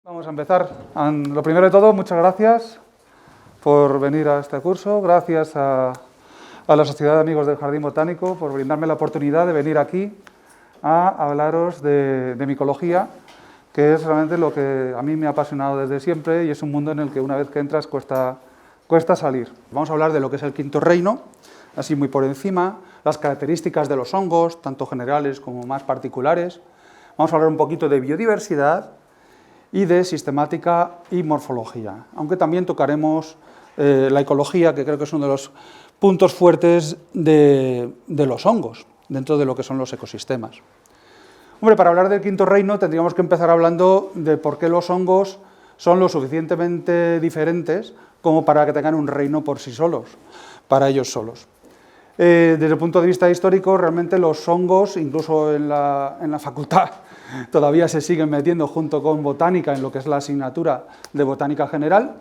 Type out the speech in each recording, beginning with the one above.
Vamos a empezar. Lo primero de todo, muchas gracias por venir a este curso. Gracias a la Sociedad de Amigos del Jardín Botánico por brindarme la oportunidad de venir aquí a hablaros de micología, que es realmente lo que a mí me ha apasionado desde siempre y es un mundo en el que una vez que entras cuesta salir. Vamos a hablar de lo que es el quinto reino, así muy por encima, las características de los hongos, tanto generales como más particulares. Vamos a hablar un poquito de biodiversidad y de sistemática y morfología, aunque también tocaremos la ecología, que creo que es uno de los puntos fuertes de los hongos, dentro de lo que son los ecosistemas. Hombre, para hablar del quinto reino tendríamos que empezar hablando de por qué los hongos son lo suficientemente diferentes como para que tengan un reino por sí solos, para ellos solos. Desde el punto de vista histórico, realmente los hongos, incluso en la facultad, todavía se siguen metiendo junto con botánica en lo que es la asignatura de botánica general,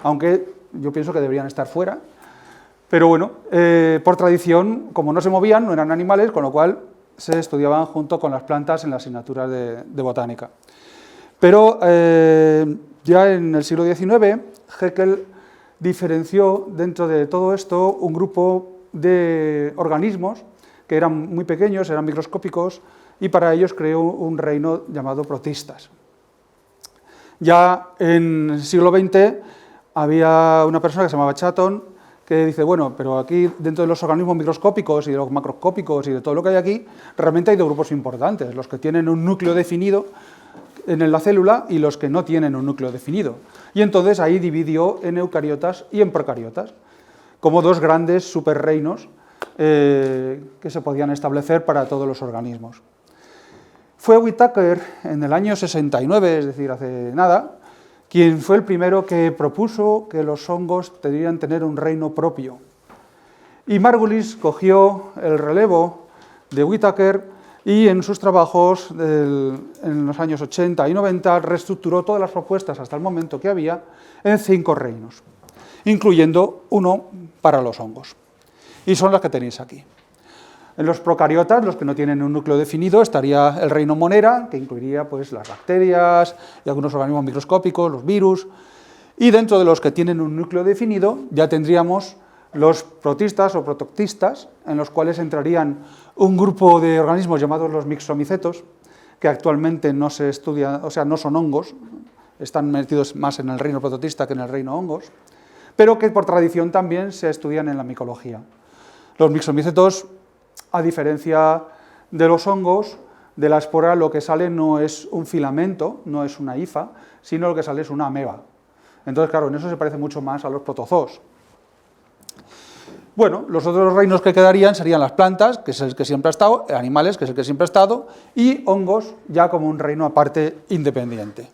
aunque yo pienso que deberían estar fuera. Pero bueno, por tradición, como no se movían, no eran animales, con lo cual se estudiaban junto con las plantas en la asignatura de botánica. Pero ya en el siglo XIX, Haeckel diferenció dentro de todo esto un grupo de organismos que eran muy pequeños, eran microscópicos, y para ellos creó un reino llamado protistas. Ya en el siglo XX había una persona que se llamaba Chatton, que dice, bueno, pero aquí dentro de los organismos microscópicos y de los macroscópicos y de todo lo que hay aquí, realmente hay dos grupos importantes, los que tienen un núcleo definido en la célula y los que no tienen un núcleo definido. Y entonces ahí dividió en eucariotas y en procariotas, como dos grandes superreinos que se podían establecer para todos los organismos. Fue Whittaker en el año 69, es decir, hace nada, quien fue el primero que propuso que los hongos deberían tener un reino propio. Y Margulis cogió el relevo de Whittaker y en sus trabajos en los años 80 y 90 reestructuró todas las propuestas hasta el momento que había en 5 reinos, incluyendo uno para los hongos. Y son las que tenéis aquí. En los procariotas, los que no tienen un núcleo definido, estaría el reino Monera, que incluiría pues, las bacterias y algunos organismos microscópicos, los virus. Y dentro de los que tienen un núcleo definido, ya tendríamos los protistas o protoctistas, en los cuales entrarían un grupo de organismos llamados los mixomicetos, que actualmente no se estudian, o sea, no son hongos, están metidos más en el reino prototista que en el reino hongos, pero que por tradición también se estudian en la micología. Los mixomicetos, a diferencia de los hongos, de la espora lo que sale no es un filamento, no es una hifa, sino lo que sale es una ameba. Entonces, claro, en eso se parece mucho más a los protozoos. Bueno, los otros reinos que quedarían serían las plantas, que es el que siempre ha estado, animales, que es el que siempre ha estado, y hongos, ya como un reino aparte independiente.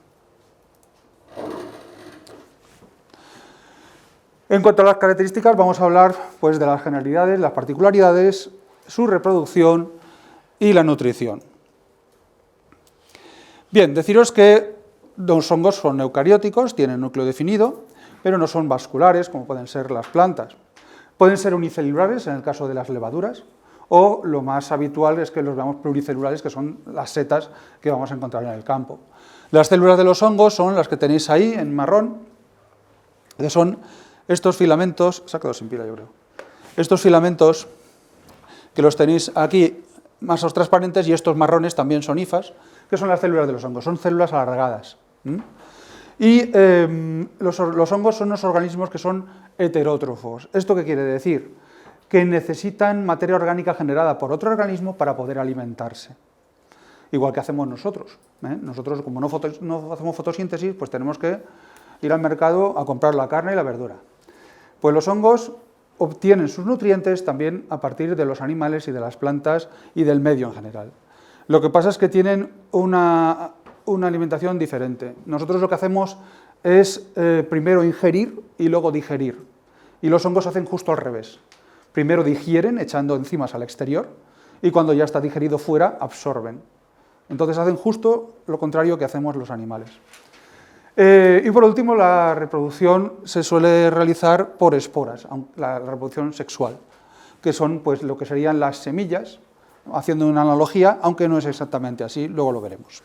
En cuanto a las características, vamos a hablar pues, de las generalidades, las particularidades, su reproducción y la nutrición. Bien, deciros que los hongos son eucarióticos, tienen núcleo definido, pero no son vasculares, como pueden ser las plantas. Pueden ser unicelulares, en el caso de las levaduras, o lo más habitual es que los veamos pluricelulares, que son las setas que vamos a encontrar en el campo. Las células de los hongos son las que tenéis ahí, en marrón, que son estos filamentos, se ha quedado sin pila yo creo, estos filamentos que los tenéis aquí más transparentes y estos marrones también son hifas, que son las células de los hongos, son células alargadas. Y los hongos son unos organismos que son heterótrofos. ¿Esto qué quiere decir? Que necesitan materia orgánica generada por otro organismo para poder alimentarse. Igual que hacemos nosotros. Nosotros, como no hacemos fotosíntesis, pues tenemos que ir al mercado a comprar la carne y la verdura. Pues los hongos obtienen sus nutrientes también a partir de los animales y de las plantas y del medio en general. Lo que pasa es que tienen una alimentación diferente. Nosotros lo que hacemos es primero ingerir y luego digerir. Y los hongos hacen justo al revés. Primero digieren echando enzimas al exterior y cuando ya está digerido fuera absorben. Entonces hacen justo lo contrario que hacemos los animales. Y por último, la reproducción se suele realizar por esporas, la reproducción sexual, que son pues, lo que serían las semillas, haciendo una analogía, aunque no es exactamente así, luego lo veremos.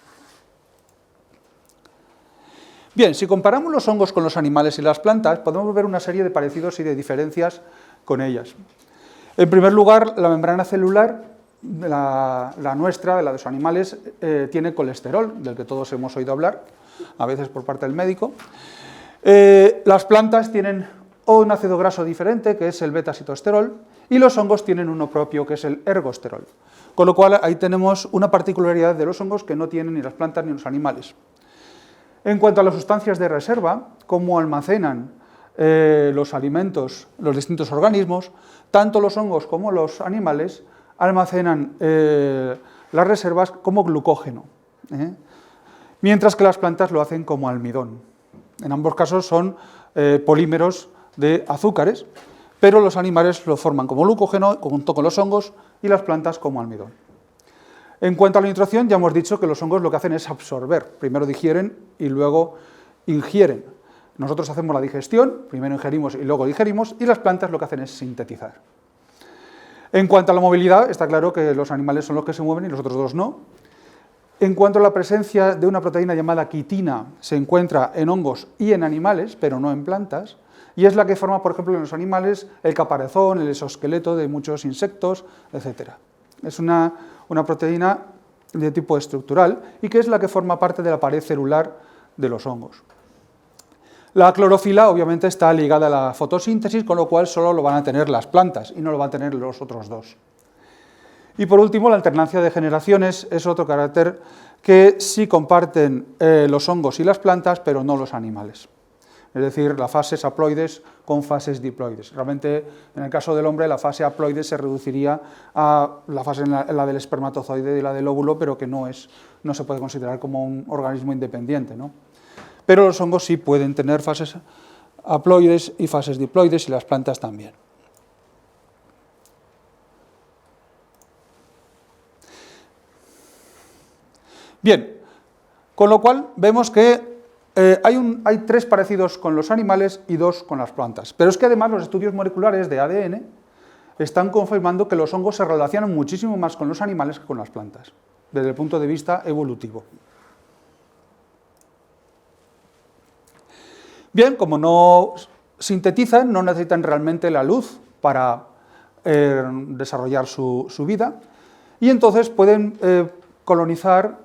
Bien, si comparamos los hongos con los animales y las plantas, podemos ver una serie de parecidos y de diferencias con ellas. En primer lugar, la membrana celular, la nuestra, de los animales, tiene colesterol, del que todos hemos oído hablar, a veces por parte del médico. Las plantas tienen un ácido graso diferente, que es el beta-sitosterol, y los hongos tienen uno propio, que es el ergosterol. Con lo cual, ahí tenemos una particularidad de los hongos que no tienen ni las plantas ni los animales. En cuanto a las sustancias de reserva, cómo almacenan los alimentos, los distintos organismos, tanto los hongos como los animales almacenan las reservas como glucógeno, mientras que las plantas lo hacen como almidón. En ambos casos son polímeros de azúcares, pero los animales lo forman como glucógeno junto con los hongos y las plantas como almidón. En cuanto a la nutrición, ya hemos dicho que los hongos lo que hacen es absorber, primero digieren y luego ingieren. Nosotros hacemos la digestión, primero ingerimos y luego digerimos, y las plantas lo que hacen es sintetizar. En cuanto a la movilidad, está claro que los animales son los que se mueven y los otros dos no. En cuanto a la presencia de una proteína llamada quitina, se encuentra en hongos y en animales, pero no en plantas, y es la que forma, por ejemplo, en los animales el caparazón, el exoesqueleto de muchos insectos, etc. Es una proteína de tipo estructural y que es la que forma parte de la pared celular de los hongos. La clorofila obviamente está ligada a la fotosíntesis, con lo cual solo lo van a tener las plantas y no lo van a tener los otros dos. Y por último, la alternancia de generaciones es otro carácter que sí comparten los hongos y las plantas, pero no los animales. Es decir, las fases haploides con fases diploides. Realmente, en el caso del hombre, la fase haploide se reduciría a la fase en la del espermatozoide y la del óvulo, pero que no se puede considerar como un organismo independiente, ¿no? Pero los hongos sí pueden tener fases haploides y fases diploides, y las plantas también. Bien, con lo cual vemos que hay tres parecidos con los animales y dos con las plantas. Pero es que además los estudios moleculares de ADN están confirmando que los hongos se relacionan muchísimo más con los animales que con las plantas, desde el punto de vista evolutivo. Bien, como no sintetizan, no necesitan realmente la luz para desarrollar su vida, y entonces pueden colonizar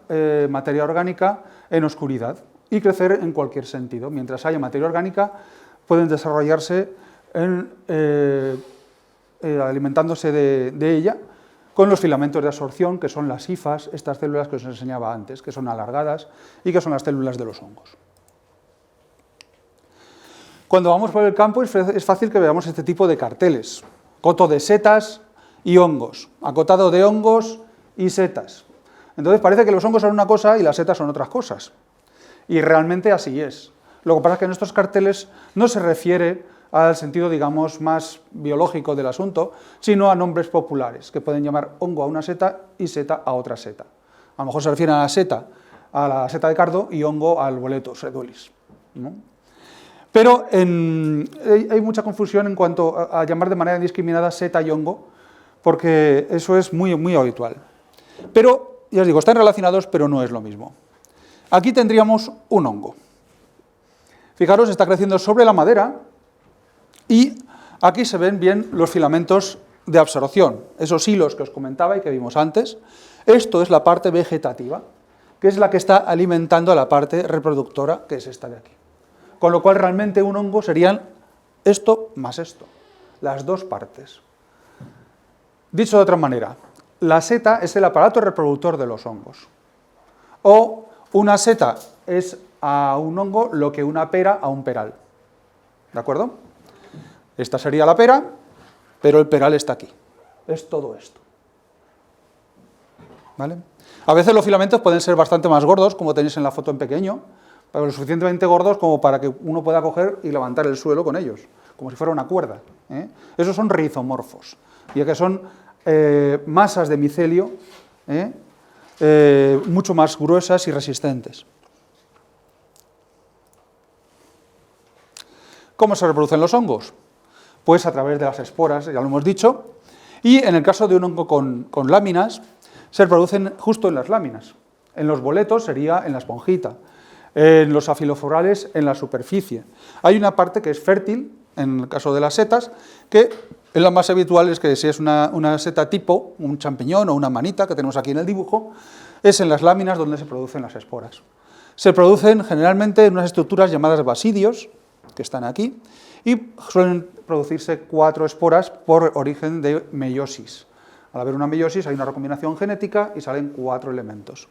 materia orgánica en oscuridad y crecer en cualquier sentido. Mientras haya materia orgánica, pueden desarrollarse alimentándose de ella con los filamentos de absorción, que son las hifas, estas células que os enseñaba antes, que son alargadas y que son las células de los hongos. Cuando vamos por el campo es fácil que veamos este tipo de carteles: coto de setas y hongos, acotado de hongos y setas. Entonces parece que los hongos son una cosa y las setas son otras cosas. Y realmente así es. Lo que pasa es que en estos carteles no se refiere al sentido, digamos, más biológico del asunto, sino a nombres populares, que pueden llamar hongo a una seta y seta a otra seta. A lo mejor se refieren a la seta de cardo y hongo al boletus edulis, ¿no? Pero hay mucha confusión en cuanto a llamar de manera indiscriminada seta y hongo, porque eso es muy, muy habitual. Pero, ya os digo, están relacionados, pero no es lo mismo. Aquí tendríamos un hongo. Fijaros, está creciendo sobre la madera y aquí se ven bien los filamentos de absorción, esos hilos que os comentaba y que vimos antes. Esto es la parte vegetativa, que es la que está alimentando a la parte reproductora, que es esta de aquí. Con lo cual realmente un hongo serían esto más esto, las dos partes. Dicho de otra manera, la seta es el aparato reproductor de los hongos. O una seta es a un hongo lo que una pera a un peral. ¿De acuerdo? Esta sería la pera, pero el peral está aquí. Es todo esto. ¿Vale? A veces los filamentos pueden ser bastante más gordos, como tenéis en la foto en pequeño, pero lo suficientemente gordos como para que uno pueda coger y levantar el suelo con ellos, como si fuera una cuerda, ¿eh? Esos son rizomorfos, ya que son masas de micelio mucho más gruesas y resistentes. ¿Cómo se reproducen los hongos? Pues a través de las esporas, ya lo hemos dicho, y en el caso de un hongo con láminas, se reproducen justo en las láminas. En los boletos sería en la esponjita. En los afiloforales, en la superficie. Hay una parte que es fértil, en el caso de las setas, que es la más habitual, es que si es una seta tipo, un champiñón o una manita, que tenemos aquí en el dibujo, es en las láminas donde se producen las esporas. Se producen generalmente en unas estructuras llamadas basidios, que están aquí, y suelen producirse 4 esporas por origen de meiosis. Al haber una meiosis hay una recombinación genética y salen 4 elementos.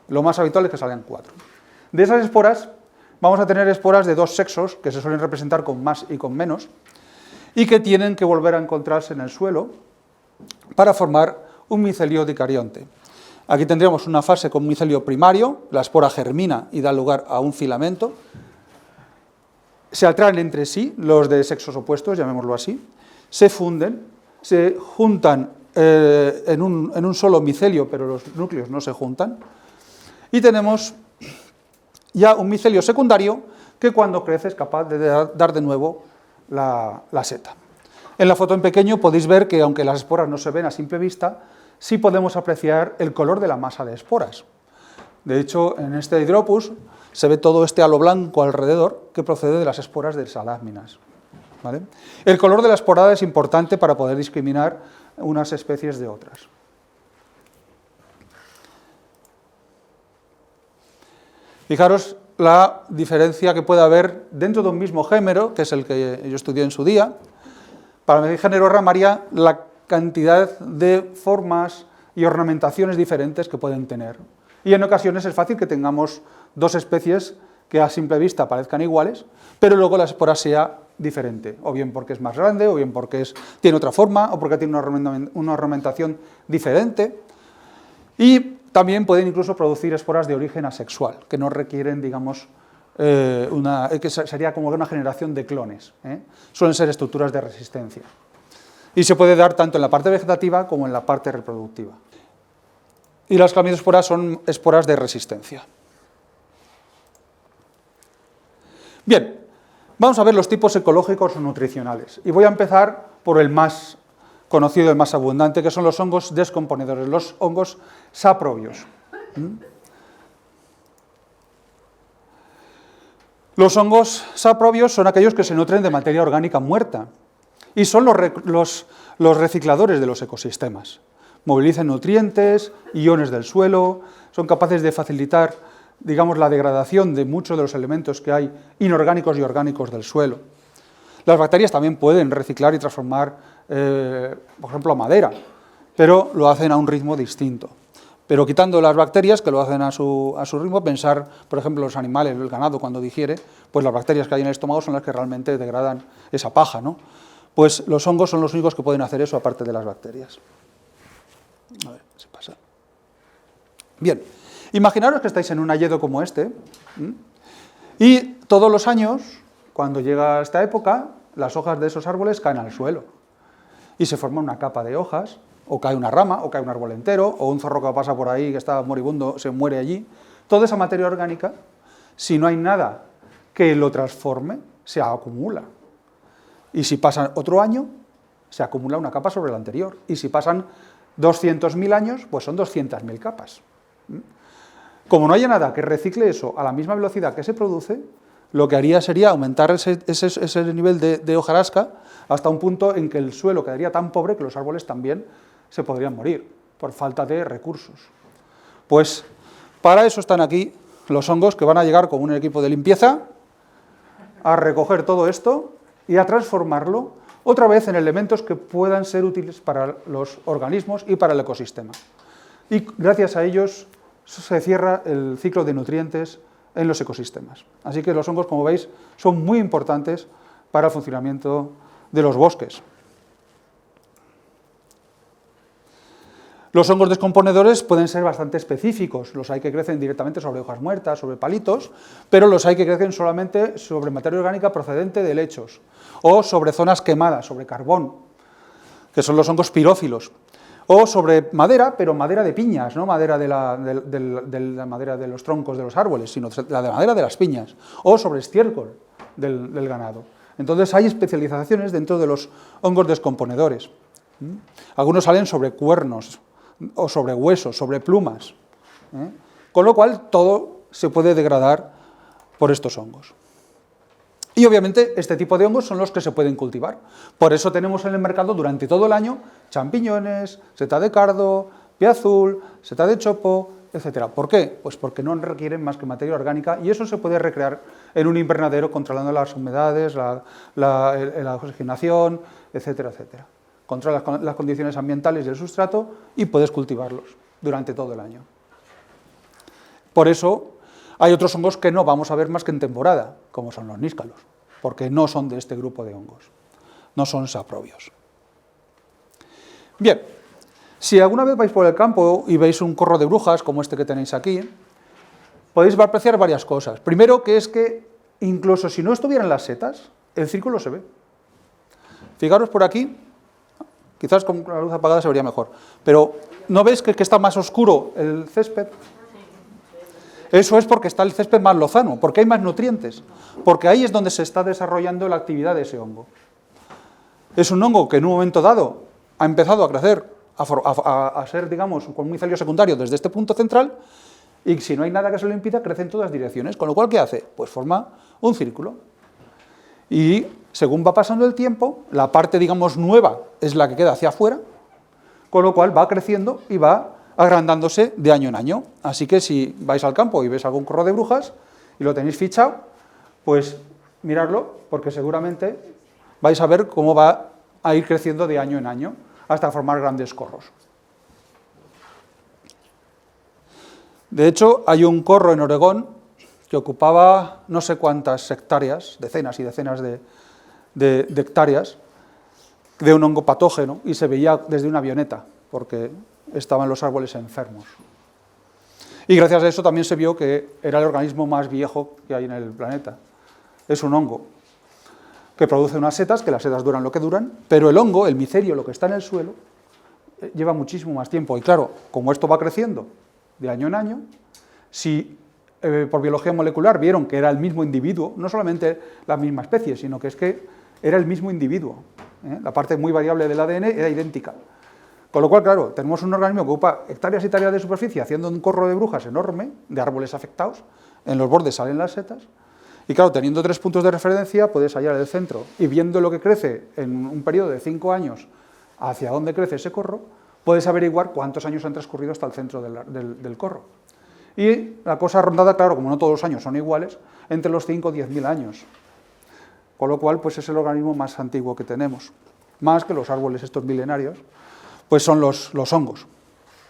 Lo más habitual es que salgan 4. De esas esporas vamos a tener esporas de 2 sexos, que se suelen representar con más y con menos, y que tienen que volver a encontrarse en el suelo para formar un micelio dicarionte. Aquí tendríamos una fase con micelio primario, la espora germina y da lugar a un filamento. Se atraen entre sí los de sexos opuestos, llamémoslo así, se funden, se juntan en un solo micelio, pero los núcleos no se juntan, y tenemos ya un micelio secundario que cuando crece es capaz de dar de nuevo la seta. En la foto en pequeño podéis ver que aunque las esporas no se ven a simple vista, sí podemos apreciar el color de la masa de esporas. De hecho, en este Hydropus se ve todo este halo blanco alrededor que procede de las esporas de saláminas. ¿Vale? El color de la esporada es importante para poder discriminar unas especies de otras. Fijaros la diferencia que puede haber dentro de un mismo género, que es el que yo estudié en su día. Para el género Ramaria, la cantidad de formas y ornamentaciones diferentes que pueden tener. Y en ocasiones es fácil que tengamos 2 especies que a simple vista parezcan iguales, pero luego la espora sea diferente, o bien porque es más grande, o bien porque tiene otra forma, o porque tiene una ornamentación diferente. Y también pueden incluso producir esporas de origen asexual, que no requieren, digamos, que sería como una generación de clones. Suelen ser estructuras de resistencia. Y se puede dar tanto en la parte vegetativa como en la parte reproductiva. Y las clamidiosporas son esporas de resistencia. Bien, vamos a ver los tipos ecológicos o nutricionales. Y voy a empezar por el más conocido, el más abundante, que son los hongos descomponedores, los hongos saprobios. Los hongos saprobios son aquellos que se nutren de materia orgánica muerta y son los recicladores de los ecosistemas. Movilizan nutrientes, iones del suelo, son capaces de facilitar, digamos, la degradación de muchos de los elementos que hay inorgánicos y orgánicos del suelo. Las bacterias también pueden reciclar y transformar, por ejemplo, madera, pero lo hacen a un ritmo distinto. Pero quitando las bacterias, que lo hacen a su ritmo, pensar, por ejemplo, los animales, el ganado cuando digiere, pues las bacterias que hay en el estómago son las que realmente degradan esa paja, ¿no? Pues los hongos son los únicos que pueden hacer eso, aparte de las bacterias. A ver, se pasa. Bien, imaginaros que estáis en un hayedo como este, y todos los años, cuando llega esta época, las hojas de esos árboles caen al suelo, y se forma una capa de hojas, o cae una rama, o cae un árbol entero, o un zorro que pasa por ahí que está moribundo, se muere allí. Toda esa materia orgánica, si no hay nada que lo transforme, se acumula. Y si pasa otro año, se acumula una capa sobre la anterior. Y si pasan 200.000 años, pues son 200.000 capas. Como no haya nada que recicle eso a la misma velocidad que se produce, lo que haría sería aumentar ese nivel de hojarasca hasta un punto en que el suelo quedaría tan pobre que los árboles también se podrían morir por falta de recursos. Pues para eso están aquí los hongos, que van a llegar con un equipo de limpieza a recoger todo esto y a transformarlo otra vez en elementos que puedan ser útiles para los organismos y para el ecosistema. Y gracias a ellos se cierra el ciclo de nutrientes en los ecosistemas. Así que los hongos, como veis, son muy importantes para el funcionamiento de los bosques. Los hongos descomponedores pueden ser bastante específicos. Los hay que crecen directamente sobre hojas muertas, sobre palitos, pero los hay que crecen solamente sobre materia orgánica procedente de helechos o sobre zonas quemadas, sobre carbón, que son los hongos pirófilos, o sobre madera, pero madera de piñas, no madera de la madera de los troncos de los árboles, sino la de madera de las piñas, o sobre estiércol del ganado. Entonces hay especializaciones dentro de los hongos descomponedores. Algunos salen sobre cuernos, o sobre huesos, sobre plumas, con lo cual todo se puede degradar por estos hongos. Y obviamente este tipo de hongos son los que se pueden cultivar. Por eso tenemos en el mercado durante todo el año champiñones, seta de cardo, pie azul, seta de chopo, etc. ¿Por qué? Pues porque no requieren más que materia orgánica y eso se puede recrear en un invernadero controlando las humedades, la oxigenación, etcétera, etcétera. Controlas las condiciones ambientales del sustrato y puedes cultivarlos durante todo el año. Por eso hay otros hongos que no vamos a ver más que en temporada, como son los níscalos, porque no son de este grupo de hongos, no son saprobios. Bien, si alguna vez vais por el campo y veis un corro de brujas, como este que tenéis aquí, podéis apreciar varias cosas. Primero, que es que incluso si no estuvieran las setas, el círculo se ve. Fijaros por aquí, quizás con la luz apagada se vería mejor, pero ¿no veis que está más oscuro el césped? Eso es porque está el césped más lozano, porque hay más nutrientes, porque ahí es donde se está desarrollando la actividad de ese hongo. Es un hongo que en un momento dado ha empezado a crecer, a ser, digamos, con un micelio secundario desde este punto central, y si no hay nada que se lo impida, crece en todas direcciones, con lo cual, ¿qué hace? Pues forma un círculo. Y según va pasando el tiempo, la parte, digamos, nueva es la que queda hacia afuera, con lo cual va creciendo y va agrandándose de año en año. Así que si vais al campo y ves algún corro de brujas y lo tenéis fichado, pues miradlo, porque seguramente vais a ver cómo va a ir creciendo de año en año hasta formar grandes corros. De hecho, hay un corro en Oregón que ocupaba no sé cuántas hectáreas, decenas y decenas de hectáreas, de un hongo patógeno, y se veía desde una avioneta, porque estaban los árboles enfermos. Y gracias a eso también se vio que era el organismo más viejo que hay en el planeta. Es un hongo que produce unas setas, que las setas duran lo que duran, pero el hongo, el micelio, lo que está en el suelo, lleva muchísimo más tiempo. Y claro, como esto va creciendo de año en año, si por biología molecular vieron que era el mismo individuo, no solamente la misma especie, sino que es que era el mismo individuo, la parte muy variable del ADN era idéntica. Con lo cual, claro, tenemos un organismo que ocupa hectáreas y hectáreas de superficie haciendo un corro de brujas enorme, de árboles afectados, en los bordes salen las setas, y claro, teniendo 3 puntos de referencia, puedes hallar el centro, y viendo lo que crece en un periodo de 5 años, hacia dónde crece ese corro, puedes averiguar cuántos años han transcurrido hasta el centro del corro. Y la cosa rondada, claro, como no todos los años son iguales, entre los 5 o 10.000 años. Con lo cual, pues es el organismo más antiguo que tenemos, más que los árboles estos milenarios, pues son los hongos.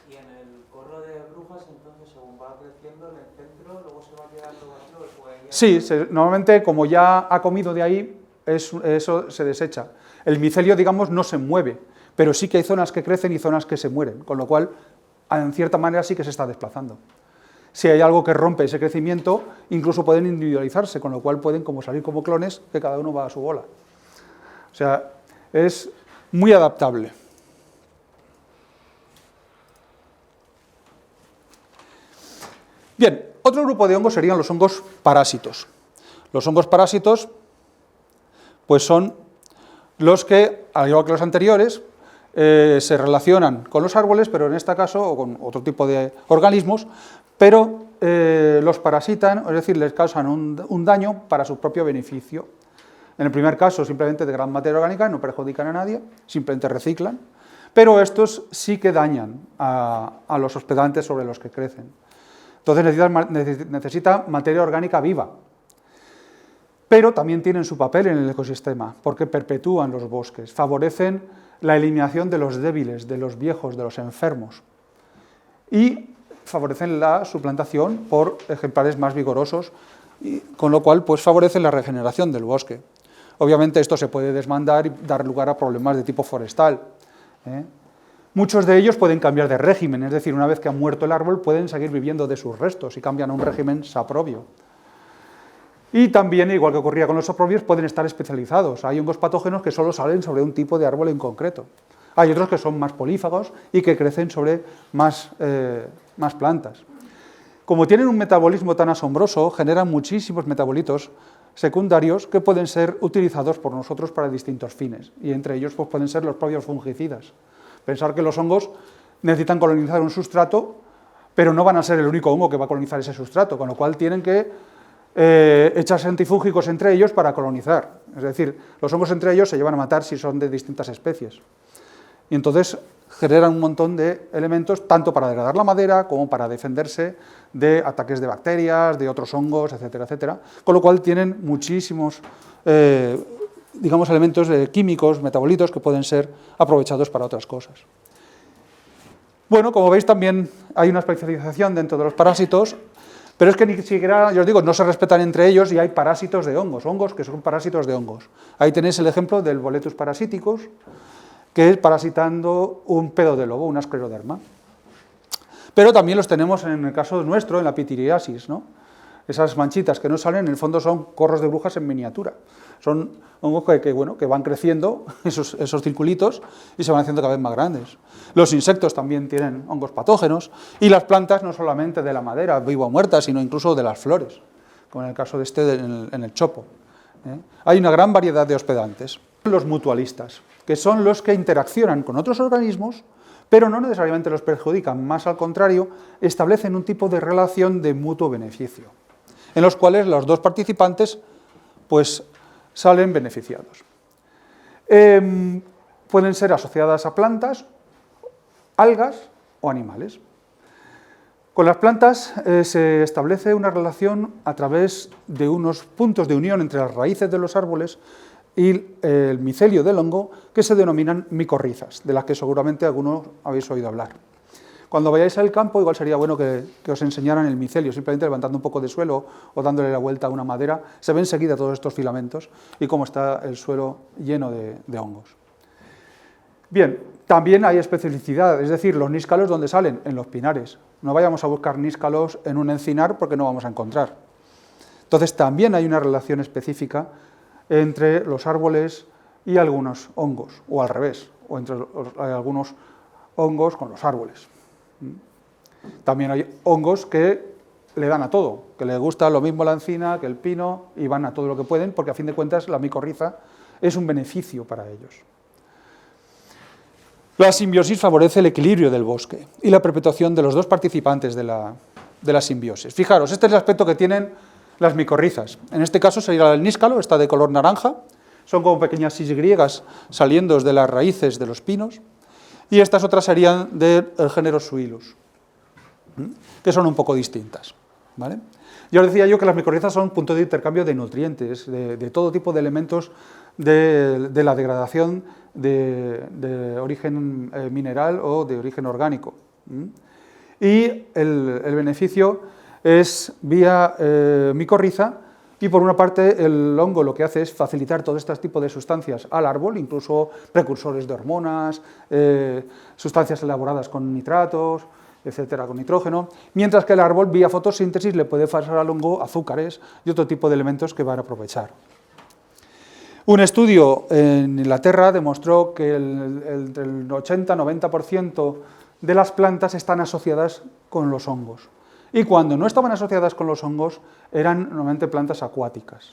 Y en el corro de brujas, entonces, según va creciendo en el centro, luego se va quedando vacío. Sí, normalmente, como ya ha comido de ahí, eso se desecha. El micelio, digamos, no se mueve, pero sí que hay zonas que crecen y zonas que se mueren, con lo cual, en cierta manera, sí que se está desplazando. Si hay algo que rompe ese crecimiento, incluso pueden individualizarse, con lo cual pueden como salir como clones, que cada uno va a su bola. O sea, es muy adaptable. Bien, otro grupo de hongos serían los hongos parásitos. Los hongos parásitos, pues son los que, al igual que los anteriores, se relacionan con los árboles, pero en este caso, o con otro tipo de organismos, pero los parasitan, es decir, les causan un daño para su propio beneficio. En el primer caso, simplemente de gran materia orgánica, no perjudican a nadie, simplemente reciclan, pero estos sí que dañan a los hospedantes sobre los que crecen. Entonces necesita materia orgánica viva, pero también tienen su papel en el ecosistema, porque perpetúan los bosques, favorecen la eliminación de los débiles, de los viejos, de los enfermos, y favorecen la suplantación por ejemplares más vigorosos, con lo cual pues favorecen la regeneración del bosque. Obviamente esto se puede desmandar y dar lugar a problemas de tipo forestal. Muchos de ellos pueden cambiar de régimen, es decir, una vez que ha muerto el árbol pueden seguir viviendo de sus restos y cambian a un régimen saprobio. Y también, igual que ocurría con los saprobios, pueden estar especializados. Hay hongos patógenos que solo salen sobre un tipo de árbol en concreto. Hay otros que son más polífagos y que crecen sobre más plantas. Como tienen un metabolismo tan asombroso, generan muchísimos metabolitos secundarios que pueden ser utilizados por nosotros para distintos fines, y entre ellos pues, pueden ser los propios fungicidas. Pensar que los hongos necesitan colonizar un sustrato, pero no van a ser el único hongo que va a colonizar ese sustrato, con lo cual tienen que echar antifúngicos entre ellos para colonizar. Es decir, los hongos entre ellos se llevan a matar si son de distintas especies. Y entonces generan un montón de elementos, tanto para degradar la madera como para defenderse de ataques de bacterias, de otros hongos, etcétera, etcétera. Con lo cual tienen muchísimos, digamos, elementos químicos, metabolitos, que pueden ser aprovechados para otras cosas. Bueno, como veis, también hay una especialización dentro de los parásitos, pero es que ni siquiera, yo os digo, no se respetan entre ellos y hay parásitos de hongos, hongos que son parásitos de hongos. Ahí tenéis el ejemplo del Boletus parasiticus, que es parasitando un pedo de lobo, una escleroderma. Pero también los tenemos en el caso nuestro, en la pitiriasis, ¿no? Esas manchitas que no salen, en el fondo son corros de brujas en miniatura. Son hongos que van creciendo, esos circulitos, y se van haciendo cada vez más grandes. Los insectos también tienen hongos patógenos, y las plantas no solamente de la madera, viva o muerta, sino incluso de las flores, como en el caso de este en el chopo. Hay una gran variedad de hospedantes. Los mutualistas, que son los que interaccionan con otros organismos, pero no necesariamente los perjudican, más al contrario, establecen un tipo de relación de mutuo beneficio, en los cuales los dos participantes pues, salen beneficiados. Pueden ser asociadas a plantas, algas o animales. Con las plantas se establece una relación a través de unos puntos de unión entre las raíces de los árboles y el micelio del hongo, que se denominan micorrizas, de las que seguramente algunos habéis oído hablar. Cuando vayáis al campo, igual sería bueno que os enseñaran el micelio, simplemente levantando un poco de suelo o dándole la vuelta a una madera, se ve enseguida todos estos filamentos y cómo está el suelo lleno de hongos. Bien, también hay especificidad, es decir, los níscalos, ¿dónde salen? En los pinares. No vayamos a buscar níscalos en un encinar porque no vamos a encontrar. Entonces también hay una relación específica entre los árboles y algunos hongos, o al revés, o entre algunos hongos con los árboles. También hay hongos que le dan a todo, que les gusta lo mismo la encina que el pino y van a todo lo que pueden, porque a fin de cuentas la micorriza es un beneficio para ellos. La simbiosis favorece el equilibrio del bosque y la perpetuación de los dos participantes de la simbiosis. Fijaros, este es el aspecto que tienen las micorrizas. En este caso sería el níscalo, está de color naranja, son como pequeñas Y saliendo de las raíces de los pinos, y estas otras serían del género Suillus, que son un poco distintas, ¿vale? Ya os decía yo que las micorrizas son punto de intercambio de nutrientes, de todo tipo de elementos de la degradación de origen mineral o de origen orgánico. Y el beneficio es vía micorriza, y por una parte el hongo lo que hace es facilitar todo este tipo de sustancias al árbol, incluso precursores de hormonas, sustancias elaboradas con nitratos, etcétera, con nitrógeno, mientras que el árbol vía fotosíntesis le puede pasar al hongo azúcares y otro tipo de elementos que van a aprovechar. Un estudio en Inglaterra demostró que entre el 80-90% de las plantas están asociadas con los hongos. Y cuando no estaban asociadas con los hongos, eran normalmente plantas acuáticas.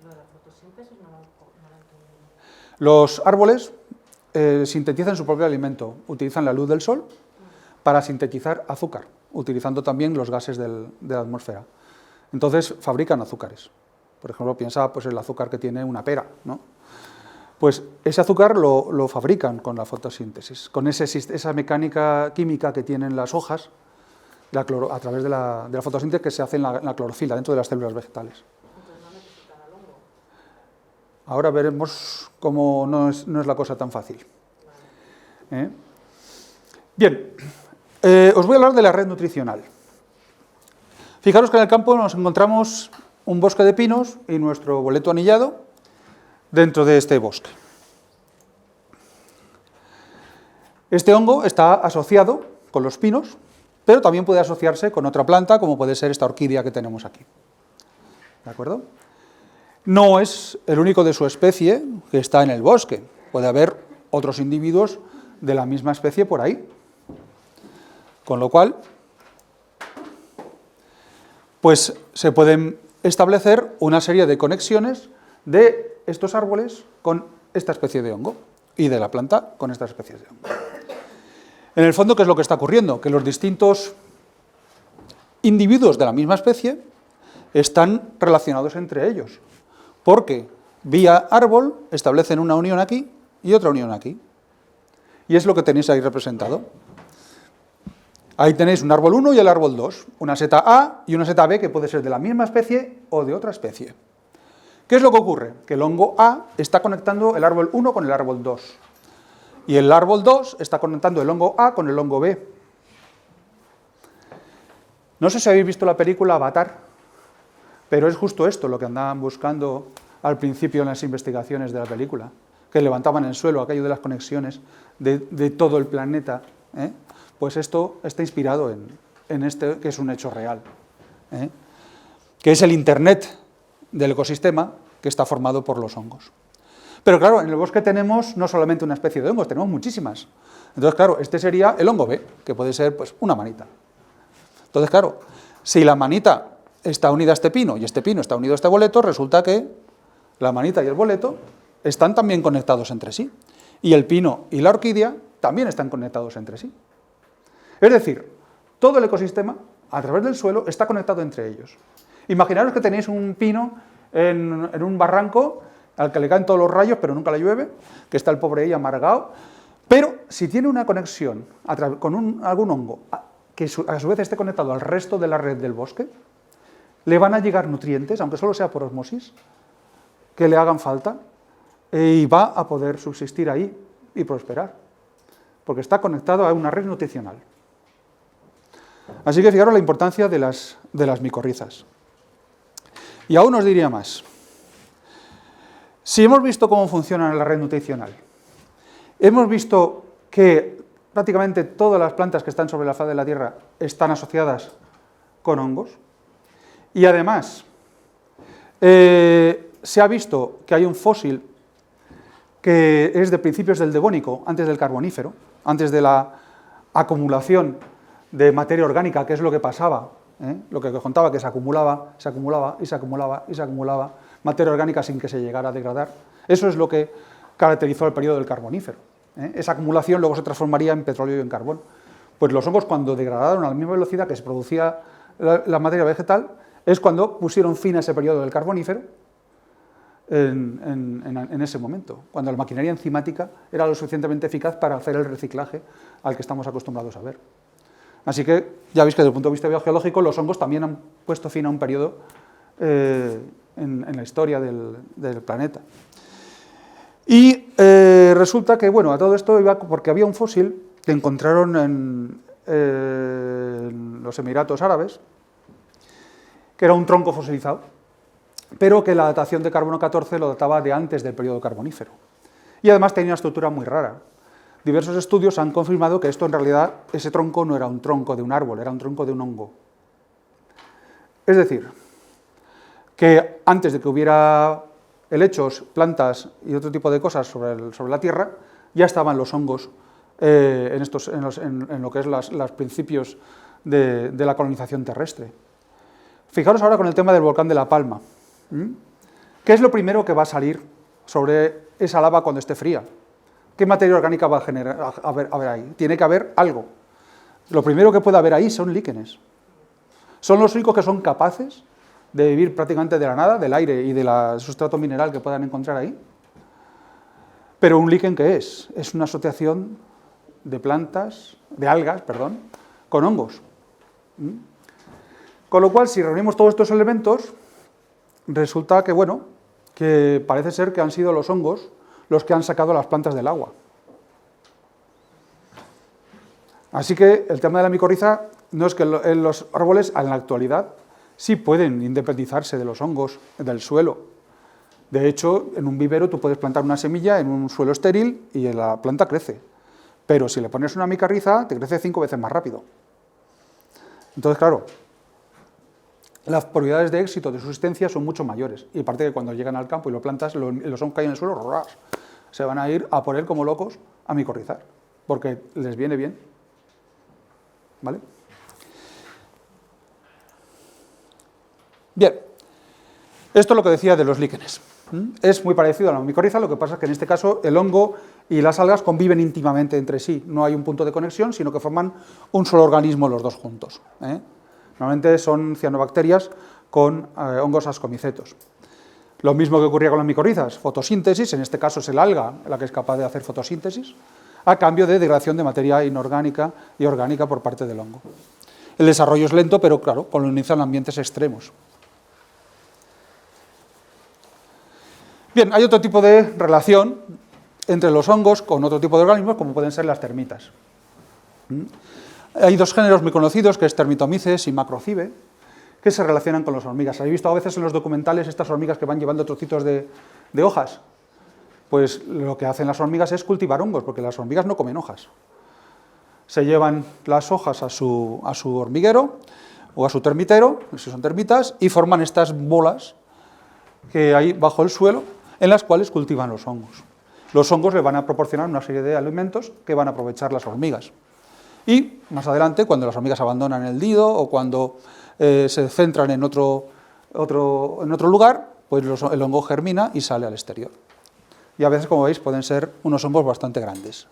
Lo de la fotosíntesis no lo entiendo. Los árboles sintetizan su propio alimento, utilizan la luz del sol para sintetizar azúcar, utilizando también los gases de la atmósfera. Entonces fabrican azúcares. Por ejemplo, piensa pues, el azúcar que tiene una pera, ¿no? Pues ese azúcar lo fabrican con la fotosíntesis, con esa mecánica química que tienen las hojas a través de la fotosíntesis que se hace en la clorofila, dentro de las células vegetales. Entonces no necesitan al hongo. Ahora veremos cómo no es la cosa tan fácil. Bien, os voy a hablar de la red nutricional. Fijaros que en el campo nos encontramos un bosque de pinos y nuestro boleto anillado dentro de este bosque. Este hongo está asociado con los pinos, pero también puede asociarse con otra planta, como puede ser esta orquídea que tenemos aquí. ¿De acuerdo? No es el único de su especie que está en el bosque. Puede haber otros individuos de la misma especie por ahí. Con lo cual, pues se pueden establecer una serie de conexiones de estos árboles con esta especie de hongo y de la planta con esta especie de hongo. En el fondo, ¿qué es lo que está ocurriendo? Que los distintos individuos de la misma especie están relacionados entre ellos, porque vía árbol establecen una unión aquí y otra unión aquí. Y es lo que tenéis ahí representado. Ahí tenéis un árbol 1 y el árbol 2, una seta A y una seta B que puede ser de la misma especie o de otra especie. ¿Qué es lo que ocurre? Que el hongo A está conectando el árbol 1 con el árbol 2. Y el árbol 2 está conectando el hongo A con el hongo B. No sé si habéis visto la película Avatar, pero es justo esto lo que andaban buscando al principio en las investigaciones de la película, que levantaban el suelo, aquello de las conexiones de todo el planeta. Pues esto está inspirado en este, que es un hecho real, que es el Internet del ecosistema que está formado por los hongos. Pero claro, en el bosque tenemos no solamente una especie de hongos, tenemos muchísimas. Entonces, claro, este sería el hongo B, que puede ser pues una manita. Entonces, claro, si la manita está unida a este pino y este pino está unido a este boleto, resulta que la manita y el boleto están también conectados entre sí. Y el pino y la orquídea también están conectados entre sí. Es decir, todo el ecosistema, a través del suelo, está conectado entre ellos. Imaginaros que tenéis un pino en un barranco al que le caen todos los rayos, pero nunca le llueve, que está el pobre ahí amargado, pero si tiene una conexión con algún hongo que a su vez esté conectado al resto de la red del bosque, le van a llegar nutrientes, aunque solo sea por osmosis, que le hagan falta, y va a poder subsistir ahí y prosperar, porque está conectado a una red nutricional. Así que fijaros la importancia de las micorrizas. Y aún os diría más. Si hemos visto cómo funciona la red nutricional, hemos visto que prácticamente todas las plantas que están sobre la faz de la Tierra están asociadas con hongos, y además se ha visto que hay un fósil que es de principios del Devónico, antes del Carbonífero, antes de la acumulación de materia orgánica, que es lo que pasaba, lo que os contaba, que se acumulaba materia orgánica sin que se llegara a degradar. Eso es lo que caracterizó el periodo del Carbonífero. Esa acumulación luego se transformaría en petróleo y en carbón. Pues los hongos, cuando degradaron a la misma velocidad que se producía la materia vegetal, es cuando pusieron fin a ese periodo del Carbonífero en ese momento, cuando la maquinaria enzimática era lo suficientemente eficaz para hacer el reciclaje al que estamos acostumbrados a ver. Así que ya veis que desde el punto de vista biogeológico los hongos también han puesto fin a un periodo en la historia del planeta. Y resulta que, bueno, a todo esto iba porque había un fósil que encontraron en los Emiratos Árabes, que era un tronco fosilizado, pero que la datación de carbono 14 lo databa de antes del periodo carbonífero. Y además tenía una estructura muy rara. Diversos estudios han confirmado que esto en realidad, ese tronco no era un tronco de un árbol, era un tronco de un hongo. Es decir, que antes de que hubiera helechos, plantas y otro tipo de cosas sobre la Tierra, ya estaban los hongos en lo que es los principios de la colonización terrestre. Fijaros ahora con el tema del volcán de La Palma. ¿Qué es lo primero que va a salir sobre esa lava cuando esté fría? ¿Qué materia orgánica va a haber ahí? Tiene que haber algo. Lo primero que puede haber ahí son líquenes. Son los únicos que son capaces de vivir prácticamente de la nada, del aire y del sustrato mineral que puedan encontrar ahí. Pero un líquen, ¿qué es? Es una asociación de algas, con hongos. Con lo cual, si reunimos todos estos elementos, resulta que, bueno, que parece ser que han sido los hongos los que han sacado las plantas del agua. Así que el tema de la micorriza no es que los árboles en la actualidad sí pueden independizarse de los hongos del suelo. De hecho, en un vivero tú puedes plantar una semilla en un suelo estéril y la planta crece. Pero si le pones una micorriza, te crece 5 veces más rápido. Entonces, claro, las probabilidades de éxito de subsistencia son mucho mayores. Y aparte que cuando llegan al campo y lo plantas, los hongos caen en el suelo, ¡ras! Se van a ir a por él como locos a micorrizar, porque les viene bien. ¿Vale? Bien, esto es lo que decía de los líquenes. Es muy parecido a la micorriza, lo que pasa es que en este caso el hongo y las algas conviven íntimamente entre sí. No hay un punto de conexión, sino que forman un solo organismo los dos juntos. No Normalmente son cianobacterias con hongos ascomicetos. Lo mismo que ocurría con las micorrizas, fotosíntesis, en este caso es el alga la que es capaz de hacer fotosíntesis, a cambio de degradación de materia inorgánica y orgánica por parte del hongo. El desarrollo es lento, pero claro, colonizan ambientes extremos. Bien, hay otro tipo de relación entre los hongos con otro tipo de organismos, como pueden ser las termitas. Hay dos géneros muy conocidos, que es Termitomyces y Macrocibe, que se relacionan con las hormigas. ¿Habéis visto a veces en los documentales estas hormigas que van llevando trocitos de hojas? Pues lo que hacen las hormigas es cultivar hongos, porque las hormigas no comen hojas. Se llevan las hojas a su hormiguero o a su termitero, si son termitas, y forman estas bolas que hay bajo el suelo, en las cuales cultivan los hongos. Los hongos le van a proporcionar una serie de alimentos que van a aprovechar las hormigas. Y más adelante, cuando las hormigas abandonan el nido o cuando se centran en otro lugar, pues el hongo germina y sale al exterior. Y a veces, como veis, pueden ser unos hongos bastante grandes.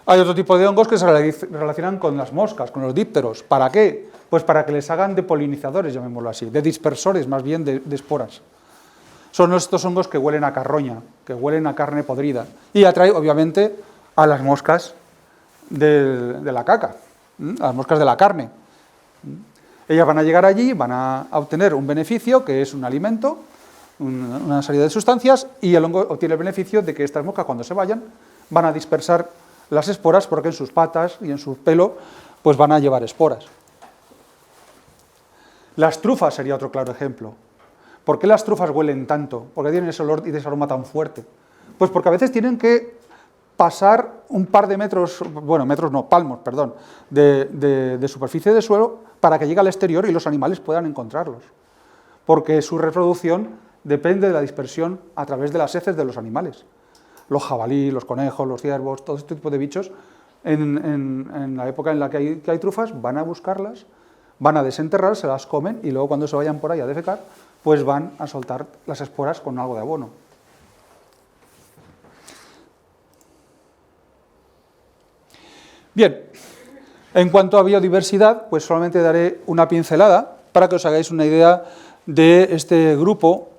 Hay otro tipo de hongos que se relacionan con las moscas, con los dípteros. ¿Para qué? Pues para que les hagan de polinizadores, llamémoslo así, de dispersores más bien de esporas. Son estos hongos que huelen a carroña, que huelen a carne podrida, y atrae, obviamente, a las moscas de la caca, a las moscas de la carne. Ellas van a llegar allí, van a obtener un beneficio, que es un alimento, una serie de sustancias, y el hongo obtiene el beneficio de que estas moscas, cuando se vayan, van a dispersar las esporas, porque en sus patas y en su pelo pues van a llevar esporas. Las trufas sería otro claro ejemplo. ¿Por qué las trufas huelen tanto? ¿Por qué tienen ese olor y ese aroma tan fuerte? Pues porque a veces tienen que pasar un par de metros, bueno, metros no, palmos, perdón, de superficie de suelo para que llegue al exterior y los animales puedan encontrarlos. Porque su reproducción depende de la dispersión a través de las heces de los animales. Los jabalíes, los conejos, los ciervos, todo este tipo de bichos, en la época en la que hay trufas, van a buscarlas, van a desenterrar, se las comen y luego cuando se vayan por ahí a defecar, pues van a soltar las esporas con algo de abono. Bien, en cuanto a biodiversidad, pues solamente daré una pincelada para que os hagáis una idea de este grupo,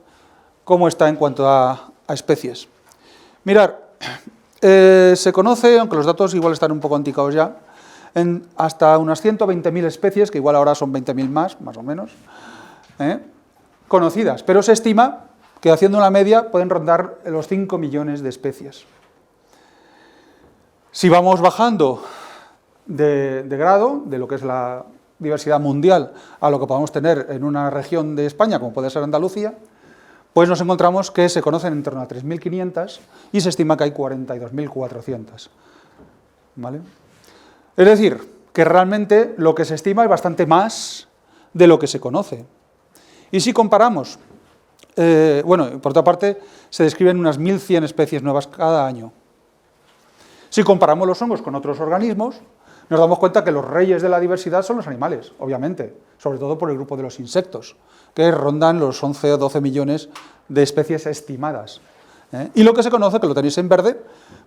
cómo está en cuanto a especies. Mirad, se conoce, aunque los datos igual están un poco anticuados ya, en hasta unas 120.000 especies, que igual ahora son 20.000 más o menos, conocidas, pero se estima que haciendo una media pueden rondar los 5 millones de especies. Si vamos bajando de grado, de lo que es la diversidad mundial, a lo que podamos tener en una región de España, como puede ser Andalucía, pues nos encontramos que se conocen en torno a 3.500 y se estima que hay 42.400. ¿Vale? Es decir, que realmente lo que se estima es bastante más de lo que se conoce. Y si comparamos, bueno, por otra parte, se describen unas 1.100 especies nuevas cada año. Si comparamos los hongos con otros organismos, nos damos cuenta que los reyes de la diversidad son los animales, obviamente, sobre todo por el grupo de los insectos, que rondan los 11 o 12 millones de especies estimadas. Y lo que se conoce, que lo tenéis en verde,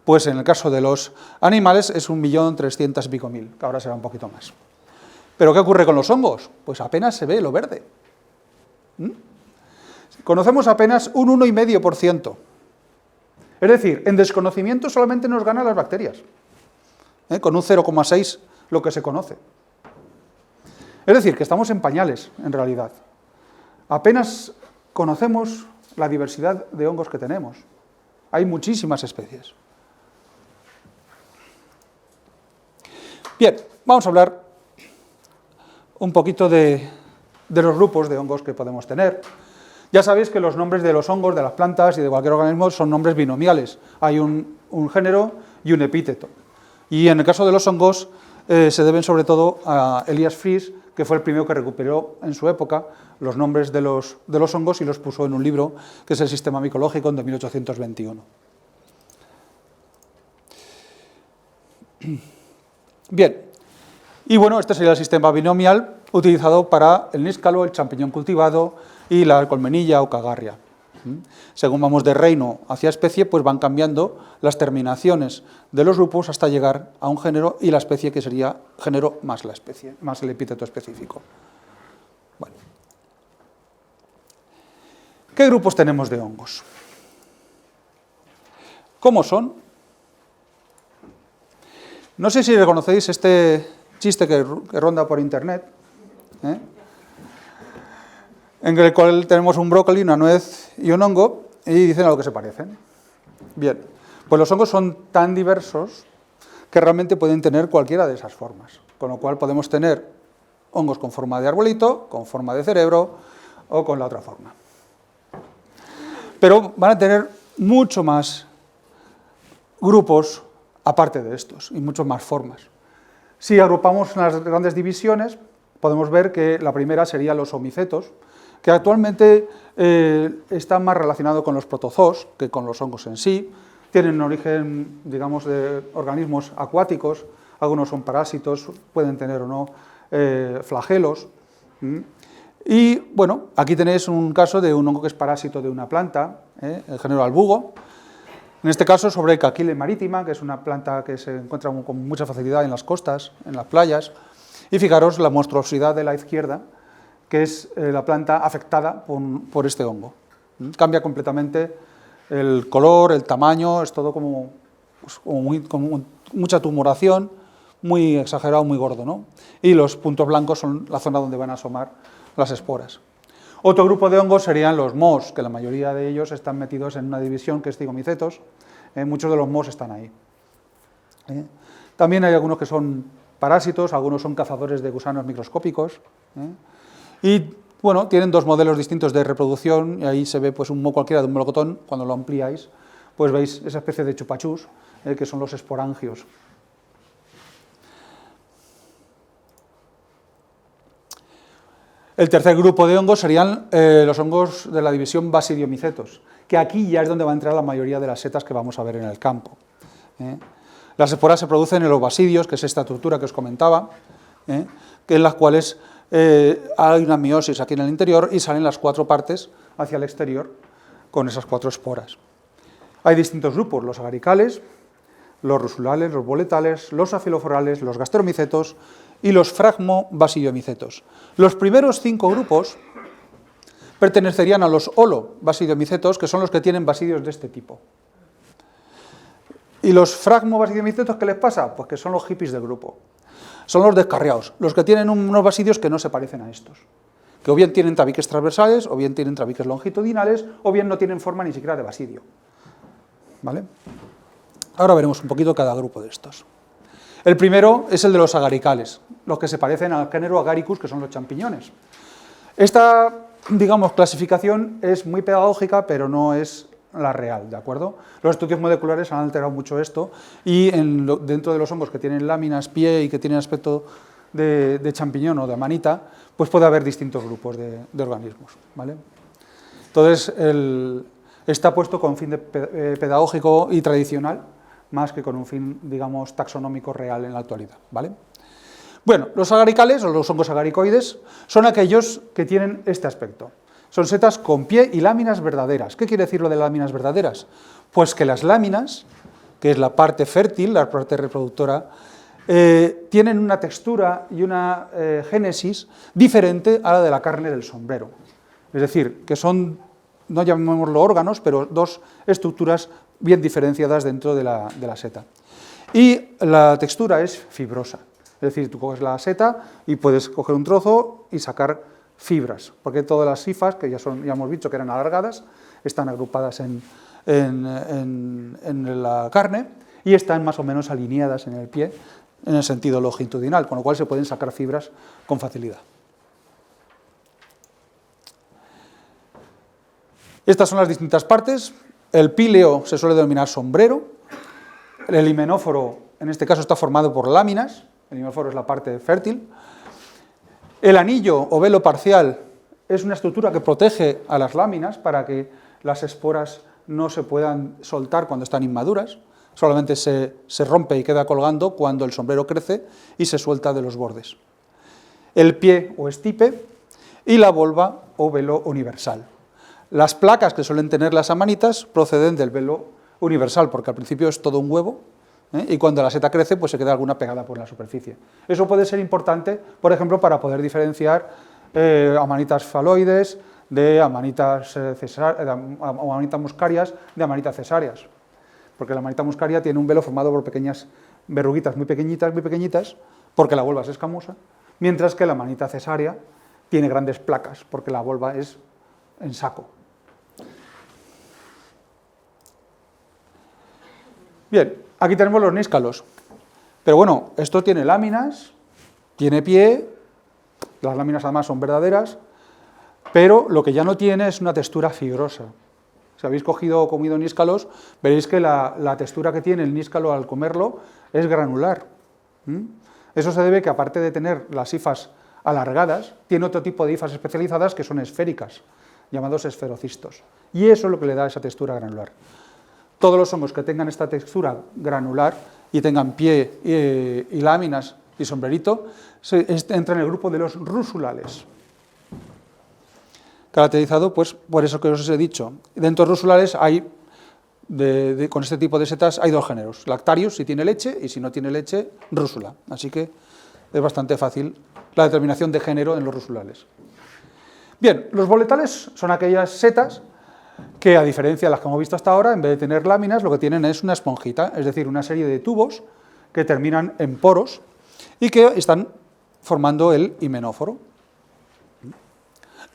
pues en el caso de los animales es 1.300.000 y pico, que ahora será un poquito más. ¿Pero qué ocurre con los hongos? Pues apenas se ve lo verde. Conocemos apenas un 1,5%. Es decir, en desconocimiento solamente nos ganan las bacterias, con un 0,6 lo que se conoce. Es decir, que estamos en pañales, en realidad. Apenas conocemos la diversidad de hongos que tenemos. Hay muchísimas especies. Bien, vamos a hablar un poquito de los grupos de hongos que podemos tener. Ya sabéis que los nombres de los hongos, de las plantas y de cualquier organismo son nombres binomiales. Hay un género y un epíteto. Y en el caso de los hongos se deben sobre todo a Elias Fries, que fue el primero que recuperó en su época los nombres de los hongos y los puso en un libro que es el Sistema Micológico de 1821. Bien, y bueno, este sería el sistema binomial utilizado para el níscalo, el champiñón cultivado y la colmenilla o cagarria. Según vamos de reino hacia especie, pues van cambiando las terminaciones de los grupos hasta llegar a un género y la especie, que sería género más la especie, más el epíteto específico. Bueno. ¿Qué grupos tenemos de hongos? ¿Cómo son? No sé si reconocéis este chiste que ronda por internet, en el cual tenemos un brócoli, una nuez y un hongo, y dicen a lo que se parecen. Bien, pues los hongos son tan diversos que realmente pueden tener cualquiera de esas formas, con lo cual podemos tener hongos con forma de arbolito, con forma de cerebro o con la otra forma. Pero van a tener mucho más grupos aparte de estos, y muchas más formas. Si agrupamos las grandes divisiones, podemos ver que la primera sería los homicetos, que actualmente están más relacionados con los protozoos que con los hongos en sí. Tienen origen, digamos, de organismos acuáticos, algunos son parásitos, pueden tener o no flagelos. Y bueno, aquí tenéis un caso de un hongo que es parásito de una planta, el género albugo. En este caso sobre Caquile maritima, que es una planta que se encuentra con mucha facilidad en las costas, en las playas. Y fijaros la monstruosidad de la izquierda, que es la planta afectada por este hongo. Cambia completamente el color, el tamaño, es todo como mucha tumoración, muy exagerado, muy gordo, ¿no? Y los puntos blancos son la zona donde van a asomar las esporas. Otro grupo de hongos serían los mohos, que la mayoría de ellos están metidos en una división que es cigomicetos. Muchos de los mohos están ahí. También hay algunos que son parásitos, algunos son cazadores de gusanos microscópicos. Y bueno, tienen dos modelos distintos de reproducción, y ahí se ve pues un moho cualquiera de un melocotón. Cuando lo ampliáis, pues veis esa especie de chupachús, que son los esporangios. El tercer grupo de hongos serían los hongos de la división basidiomicetos, que aquí ya es donde va a entrar la mayoría de las setas que vamos a ver en el campo. Las esporas se producen en los basidios, que es esta estructura que os comentaba, que en las cuales hay una meiosis aquí en el interior y salen las cuatro partes hacia el exterior con esas cuatro esporas. Hay distintos grupos, los agaricales, los rusulales, los boletales, los afiloforales, los gasteromicetos y los fragmobasidiomicetos. Los primeros 5 grupos pertenecerían a los holobasidiomicetos, que son los que tienen basidios de este tipo. ¿Y los fragmobasidiomicetos qué les pasa? Pues que son los hippies del grupo. Son los descarriados, los que tienen unos basidios que no se parecen a estos, que o bien tienen tabiques transversales, o bien tienen tabiques longitudinales, o bien no tienen forma ni siquiera de basidio. ¿Vale? Ahora veremos un poquito cada grupo de estos. El primero es el de los agaricales, los que se parecen al género Agaricus, que son los champiñones. Esta, digamos, clasificación es muy pedagógica, pero no es la real, ¿de acuerdo? Los estudios moleculares han alterado mucho esto, y dentro de los hongos que tienen láminas, pie y que tienen aspecto de champiñón o de amanita, pues puede haber distintos grupos de organismos, ¿vale? Entonces, está puesto con fin pedagógico y tradicional, más que con un fin, digamos, taxonómico real en la actualidad, ¿vale? Bueno, los agaricales, o los hongos agaricoides, son aquellos que tienen este aspecto. Son setas con pie y láminas verdaderas. ¿Qué quiere decir lo de láminas verdaderas? Pues que las láminas, que es la parte fértil, la parte reproductora, tienen una textura y una génesis diferente a la de la carne del sombrero. Es decir, que son, no llamémoslo órganos, pero dos estructuras bien diferenciadas dentro de la seta. Y la textura es fibrosa. Es decir, tú coges la seta y puedes coger un trozo y sacar fibras, porque todas las hifas, que ya hemos dicho que eran alargadas, están agrupadas en la carne y están más o menos alineadas en el pie en el sentido longitudinal, con lo cual se pueden sacar fibras con facilidad. Estas son las distintas partes. El píleo se suele denominar sombrero. El himenóforo, en este caso, está formado por láminas. El himenóforo es la parte fértil. El anillo o velo parcial es una estructura que protege a las láminas para que las esporas no se puedan soltar cuando están inmaduras. Solamente se rompe y queda colgando cuando el sombrero crece y se suelta de los bordes. El pie o estipe y la volva o velo universal. Las placas que suelen tener las amanitas proceden del velo universal, porque al principio es todo un huevo, y cuando la seta crece, pues se queda alguna pegada por la superficie. Eso puede ser importante, por ejemplo, para poder diferenciar amanitas faloides de amanitas, amanitas muscarias de amanitas cesáreas, porque la amanita muscaria tiene un velo formado por pequeñas verruguitas muy pequeñitas, porque la volva es escamosa, mientras que la amanita cesárea tiene grandes placas, porque la volva es en saco. Bien, aquí tenemos los níscalos, pero bueno, esto tiene láminas, tiene pie, las láminas además son verdaderas, pero lo que ya no tiene es una textura fibrosa. Si habéis cogido o comido níscalos, veréis que la textura que tiene el níscalo al comerlo es granular. Eso se debe que, aparte de tener las hifas alargadas, tiene otro tipo de hifas especializadas que son esféricas, llamados esferocistos. Y eso es lo que le da esa textura granular. Todos los hongos que tengan esta textura granular y tengan pie y láminas y sombrerito, entran en el grupo de los rusulales. Caracterizado, pues, por eso que os he dicho. Dentro de rusulales hay, con este tipo de setas, hay dos géneros. Lactarius, si tiene leche, y si no tiene leche, rúsula. Así que es bastante fácil la determinación de género en los rusulales. Bien, los boletales son aquellas setas que, a diferencia de las que hemos visto hasta ahora, en vez de tener láminas, lo que tienen es una esponjita, es decir, una serie de tubos que terminan en poros y que están formando el himenóforo.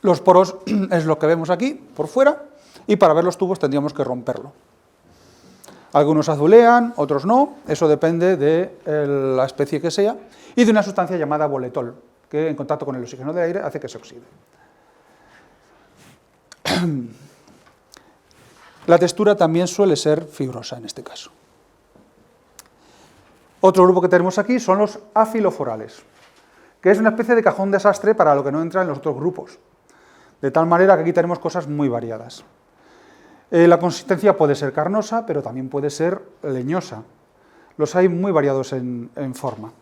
Los poros es lo que vemos aquí, por fuera, y para ver los tubos tendríamos que romperlo. Algunos azulean, otros no, eso depende de la especie que sea, y de una sustancia llamada boletol, que en contacto con el oxígeno del aire hace que se oxide. La textura también suele ser fibrosa en este caso. Otro grupo que tenemos aquí son los afiloforales, que es una especie de cajón desastre para lo que no entra en los otros grupos. De tal manera que aquí tenemos cosas muy variadas. La consistencia puede ser carnosa, pero también puede ser leñosa. Los hay muy variados en forma.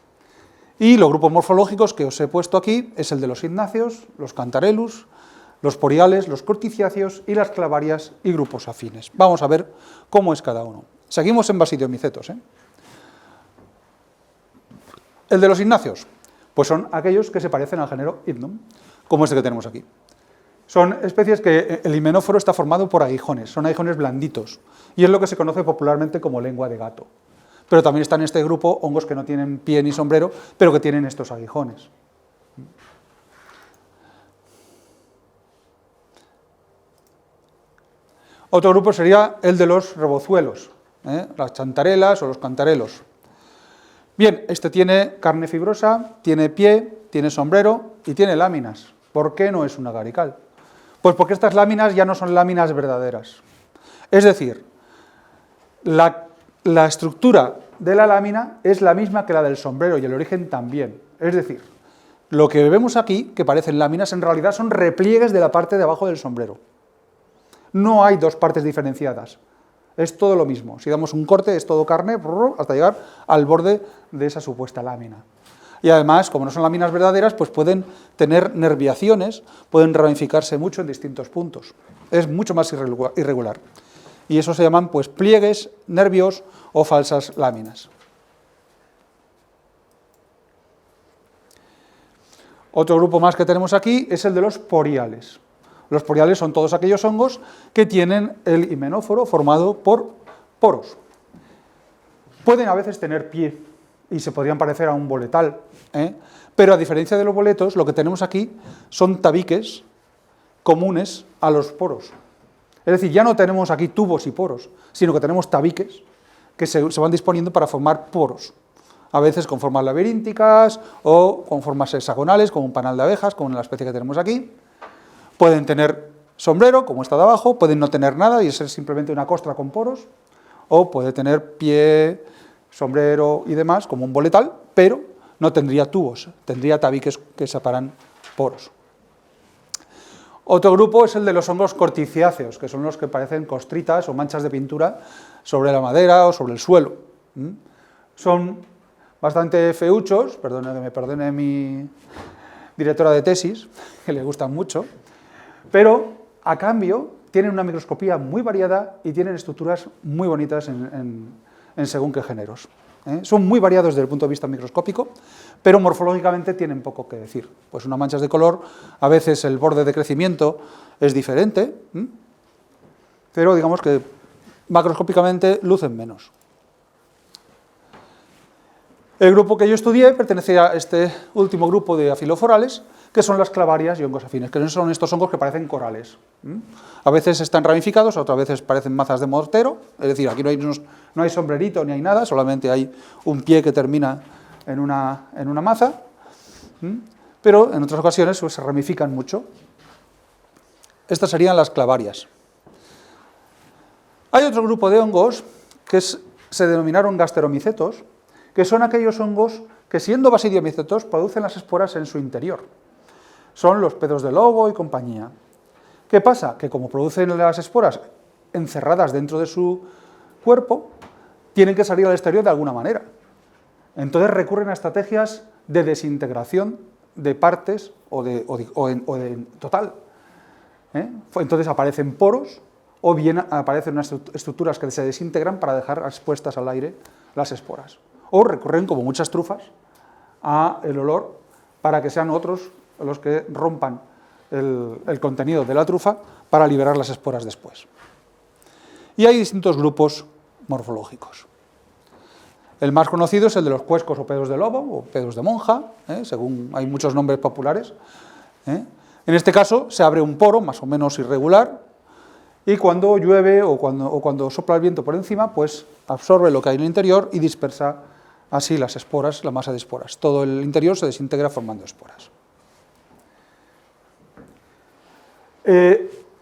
Y los grupos morfológicos que os he puesto aquí es el de los ignáceos, los cantarellus, los poriales, los corticiáceos y las clavarias y grupos afines. Vamos a ver cómo es cada uno. Seguimos en basidiomicetos. El de los ignáceos, pues son aquellos que se parecen al género Hypnum, como este que tenemos aquí. Son especies que el himenóforo está formado por aguijones, son aguijones blanditos, y es lo que se conoce popularmente como lengua de gato. Pero también están en este grupo hongos que no tienen pie ni sombrero, pero que tienen estos aguijones. Otro grupo sería el de los rebozuelos, las chantarelas o los cantarelos. Bien, este tiene carne fibrosa, tiene pie, tiene sombrero y tiene láminas. ¿Por qué no es un agarical? Pues porque estas láminas ya no son láminas verdaderas. Es decir, la estructura de la lámina es la misma que la del sombrero y el origen también. Es decir, lo que vemos aquí, que parecen láminas, en realidad son repliegues de la parte de abajo del sombrero. No hay dos partes diferenciadas. Es todo lo mismo. Si damos un corte, es todo carne hasta llegar al borde de esa supuesta lámina. Y además, como no son láminas verdaderas, pues pueden tener nerviaciones, pueden ramificarse mucho en distintos puntos. Es mucho más irregular. Y eso se llaman, pues, pliegues, nervios o falsas láminas. Otro grupo más que tenemos aquí es el de los poriales. Los poriales son todos aquellos hongos que tienen el himenóforo formado por poros. Pueden a veces tener pie y se podrían parecer a un boletal, pero a diferencia de los boletos, lo que tenemos aquí son tabiques comunes a los poros. Es decir, ya no tenemos aquí tubos y poros, sino que tenemos tabiques que se van disponiendo para formar poros, a veces con formas laberínticas o con formas hexagonales, como un panal de abejas, como en la especie que tenemos aquí. Pueden tener sombrero, como está de abajo, pueden no tener nada y ser simplemente una costra con poros, o puede tener pie, sombrero y demás, como un boletal, pero no tendría tubos, tendría tabiques que separan poros. Otro grupo es el de los hongos corticiáceos, que son los que parecen costritas o manchas de pintura sobre la madera o sobre el suelo. Son bastante feuchos, que me perdone mi directora de tesis, que le gustan mucho, pero a cambio tienen una microscopía muy variada y tienen estructuras muy bonitas en según qué géneros. Son muy variados desde el punto de vista microscópico, pero morfológicamente tienen poco que decir. Pues unas manchas de color, a veces el borde de crecimiento es diferente, pero digamos que macroscópicamente lucen menos. El grupo que yo estudié pertenecía a este último grupo de afiloforales, que son las clavarias y hongos afines, que son estos hongos que parecen corales. A veces están ramificados, otras veces parecen mazas de mortero, es decir, aquí no hay sombrerito ni hay nada, solamente hay un pie que termina en una maza, pero en otras ocasiones pues, se ramifican mucho. Estas serían las clavarias. Hay otro grupo de hongos que se denominaron gasteromicetos, que son aquellos hongos que, siendo basidiomicetos, producen las esporas en su interior. Son los pedos de lobo y compañía. ¿Qué pasa? Que como producen las esporas encerradas dentro de su cuerpo, tienen que salir al exterior de alguna manera. Entonces recurren a estrategias de desintegración de partes o de total. Entonces aparecen poros o bien aparecen unas estructuras que se desintegran para dejar expuestas al aire las esporas. O recurren, como muchas trufas, al olor para que sean otros los que rompan el contenido de la trufa para liberar las esporas después. Y hay distintos grupos morfológicos. El más conocido es el de los cuescos o pedos de lobo o pedos de monja, según hay muchos nombres populares. En este caso se abre un poro más o menos irregular y cuando llueve o cuando sopla el viento por encima, pues absorbe lo que hay en el interior y dispersa así las esporas, la masa de esporas. Todo el interior se desintegra formando esporas.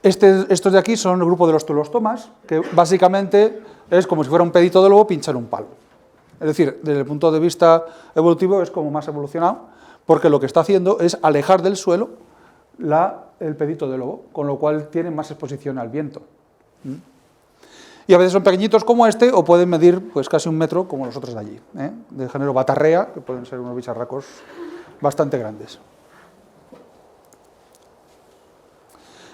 Estos de aquí son el grupo de los tulostomas, que básicamente es como si fuera un pedito de lobo pinchar un palo. Es decir, desde el punto de vista evolutivo es como más evolucionado, porque lo que está haciendo es alejar del suelo el pedito de lobo, con lo cual tiene más exposición al viento. Y a veces son pequeñitos como este, o pueden medir pues casi 1 metro como los otros de allí, de género batarrea, que pueden ser unos bicharracos bastante grandes.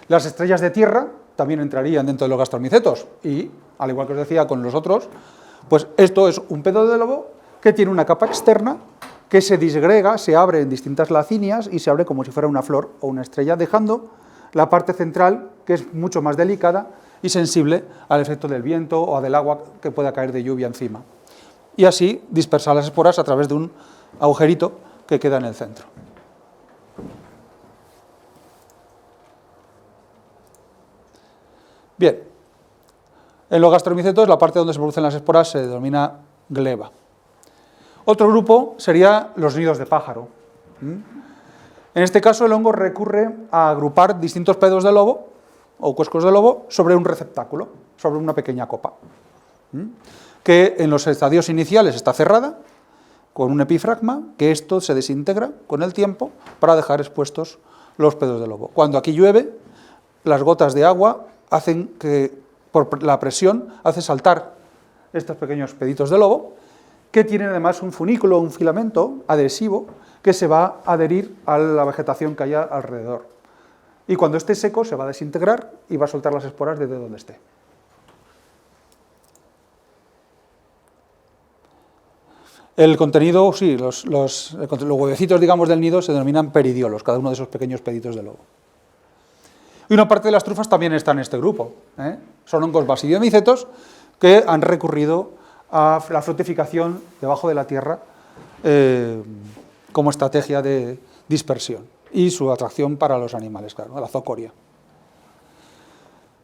Las estrellas de tierra también entrarían dentro de los gasteromicetos y, al igual que os decía con los otros, pues esto es un pedo de lobo que tiene una capa externa que se disgrega, se abre en distintas lacinias y se abre como si fuera una flor o una estrella, dejando la parte central, que es mucho más delicada y sensible al efecto del viento o del agua que pueda caer de lluvia encima. Y así dispersar las esporas a través de un agujerito que queda en el centro. Bien, en los gasteromicetos la parte donde se producen las esporas se denomina gleba. Otro grupo sería los nidos de pájaro. En este caso el hongo recurre a agrupar distintos pedos de lobo o cuescos de lobo sobre un receptáculo, sobre una pequeña copa, que en los estadios iniciales está cerrada con un epifragma, que esto se desintegra con el tiempo para dejar expuestos los pedos de lobo. Cuando aquí llueve, las gotas de agua hacen que, por la presión, hace saltar estos pequeños peditos de lobo, que tienen además un funículo, un filamento adhesivo, que se va a adherir a la vegetación que haya alrededor. Y cuando esté seco se va a desintegrar y va a soltar las esporas desde donde esté. El contenido, sí, los huevecitos, digamos, del nido se denominan peridiolos, cada uno de esos pequeños peditos de lobo. Y una parte de las trufas también está en este grupo. Son hongos basidiomicetos que han recurrido a la fructificación debajo de la tierra como estrategia de dispersión y su atracción para los animales, claro, la zoocoria.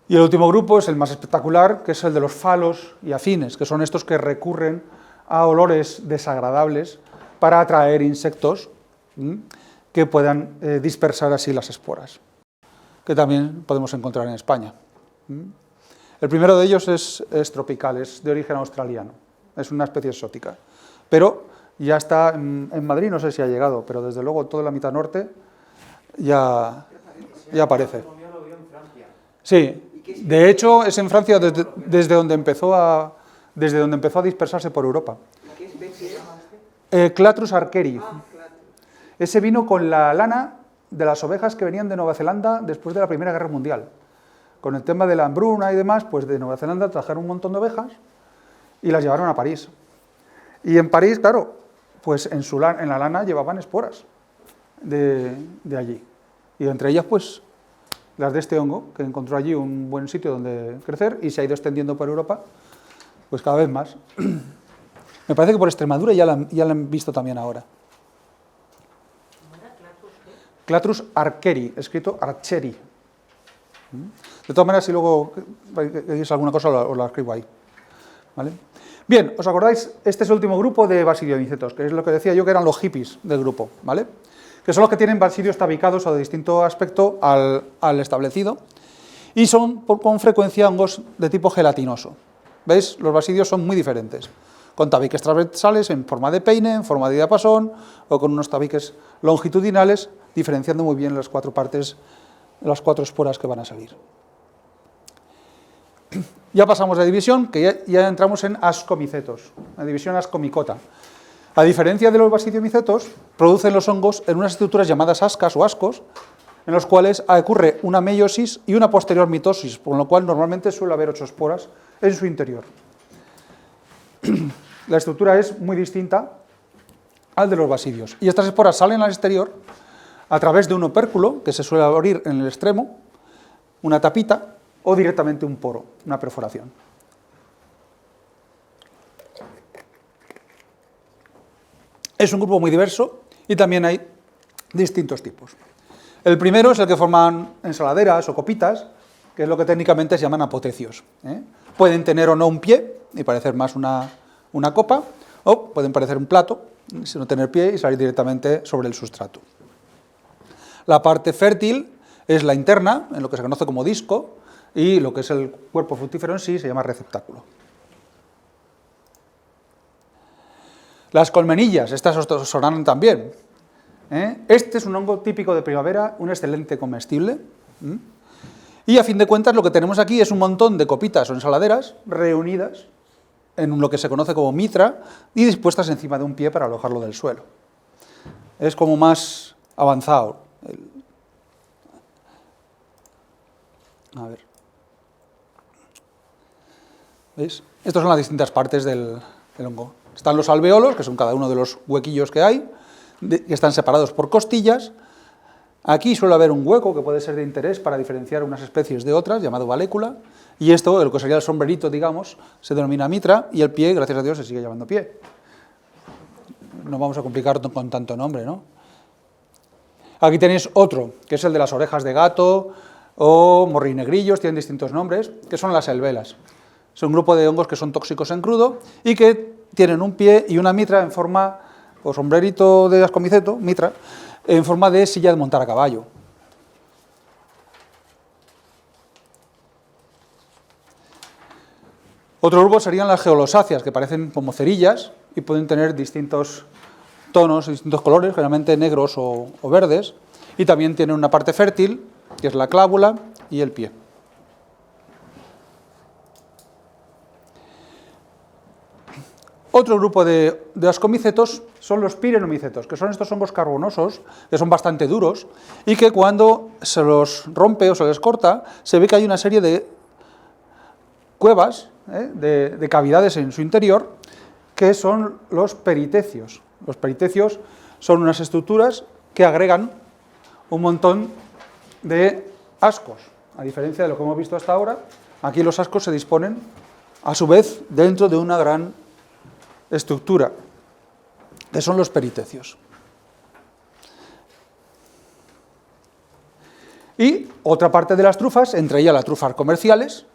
Y el último grupo es el más espectacular, que es el de los falos y afines, que son estos que recurren a olores desagradables para atraer insectos que puedan dispersar así las esporas, que también podemos encontrar en España. El primero de ellos es tropical, es de origen australiano, es una especie exótica, pero ya está en Madrid, no sé si ha llegado, pero desde luego toda la mitad norte ya aparece. Sí, de hecho es en Francia desde donde empezó a dispersarse por Europa. ¿Qué especie es? Clatrus archeri. Ese vino con la lana de las ovejas que venían de Nueva Zelanda después de la Primera Guerra Mundial. con el tema de la hambruna y demás, pues de Nueva Zelanda trajeron un montón de ovejas y las llevaron a París. Y en París, claro, pues en la lana llevaban esporas de allí. Y entre ellas, pues, las de este hongo, que encontró allí un buen sitio donde crecer y se ha ido extendiendo por Europa, pues cada vez más. Me parece que por Extremadura ya la han visto también ahora. ¿Cómo era? ¿Clatus qué? Clatrus archeri, escrito archeri. De todas maneras, si luego queréis alguna cosa, os la escribo ahí. ¿Vale? Bien, ¿os acordáis? Este es el último grupo de basidiomicetos, que es lo que decía yo que eran los hippies del grupo, ¿vale? Que son los que tienen basidios tabicados o de distinto aspecto al establecido, y son con frecuencia hongos de tipo gelatinoso. ¿Veis? Los basidios son muy diferentes, con tabiques transversales en forma de peine, en forma de diapasón, o con unos tabiques longitudinales, diferenciando muy bien las 4 partes, las 4 esporas que van a salir. Ya pasamos de división, que ya entramos en ascomicetos, la división ascomicota. A diferencia de los basidiomicetos, producen los hongos en unas estructuras llamadas ascas o ascos, en los cuales ocurre una meiosis y una posterior mitosis, por lo cual normalmente suele haber 8 esporas en su interior. La estructura es muy distinta al de los basidios, y estas esporas salen al exterior a través de un opérculo que se suele abrir en el extremo, una tapita, o directamente un poro, una perforación. Es un grupo muy diverso y también hay distintos tipos. El primero es el que forman ensaladeras o copitas, que es lo que técnicamente se llaman apotecios. Pueden tener o no un pie y parecer más una copa, o pueden parecer un plato, sin no tener pie y salir directamente sobre el sustrato. La parte fértil es la interna, en lo que se conoce como disco, y lo que es el cuerpo fructífero en sí se llama receptáculo. Las colmenillas, estas os sonarán también. Este es un hongo típico de primavera, un excelente comestible. Y a fin de cuentas lo que tenemos aquí es un montón de copitas o ensaladeras reunidas en lo que se conoce como mitra y dispuestas encima de un pie para alojarlo del suelo. Es como más avanzado. A ver. ¿Veis? Estas son las distintas partes del hongo. Están los alveolos, que son cada uno de los huequillos que hay, que están separados por costillas. Aquí suele haber un hueco que puede ser de interés para diferenciar unas especies de otras, llamado valécula, y esto, lo que sería el sombrerito, digamos, se denomina mitra, y el pie, gracias a Dios, se sigue llamando pie. No vamos a complicar con tanto nombre, ¿no? Aquí tenéis otro, que es el de las orejas de gato, o morrinegrillos, tienen distintos nombres, que son las elvelas. Es un grupo de hongos que son tóxicos en crudo y que tienen un pie y una mitra en forma, o sombrerito de ascomiceto, mitra, en forma de silla de montar a caballo. Otro grupo serían las geolosáceas, que parecen como cerillas y pueden tener distintos tonos, distintos colores, generalmente negros o verdes, y también tienen una parte fértil, que es la clábula y el pie. Otro grupo de ascomicetos son los pirenomicetos, que son estos hongos carbonosos, que son bastante duros, y que cuando se los rompe o se les corta, se ve que hay una serie de cuevas, de cavidades en su interior, que son los peritecios. Los peritecios son unas estructuras que agregan un montón de ascos. A diferencia de lo que hemos visto hasta ahora, aquí los ascos se disponen, a su vez, dentro de una gran estructura, que son los peritecios. Y otra parte de las trufas, entre ellas las trufas comerciales,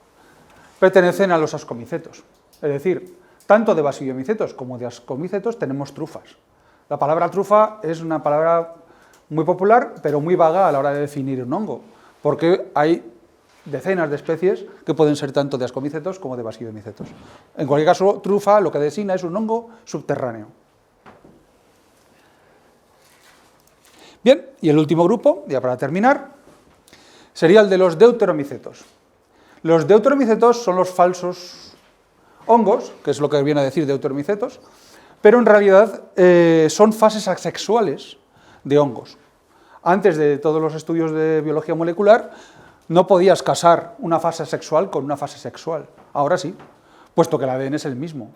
pertenecen a los ascomicetos. Es decir, tanto de basidiomicetos como de ascomicetos tenemos trufas. La palabra trufa es una palabra muy popular, pero muy vaga a la hora de definir un hongo, porque hay decenas de especies que pueden ser tanto de ascomicetos como de basidiomicetos. En cualquier caso, trufa lo que designa es un hongo subterráneo. Bien, y el último grupo, ya para terminar, sería el de los deuteromicetos. Los deuteromicetos son los falsos hongos, que es lo que viene a decir deuteromicetos, pero en realidad son fases asexuales de hongos. Antes de todos los estudios de biología molecular, no podías casar una fase sexual con una fase sexual. Ahora sí, puesto que el ADN es el mismo.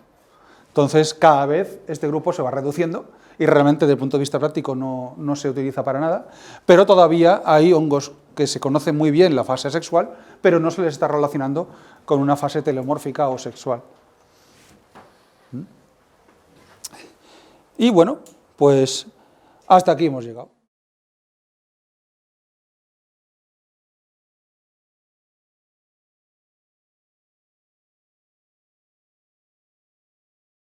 Entonces, cada vez este grupo se va reduciendo y realmente desde el punto de vista práctico no se utiliza para nada, pero todavía hay hongos que se conocen muy bien la fase sexual, pero no se les está relacionando con una fase telemórfica o sexual. Y bueno, pues hasta aquí hemos llegado.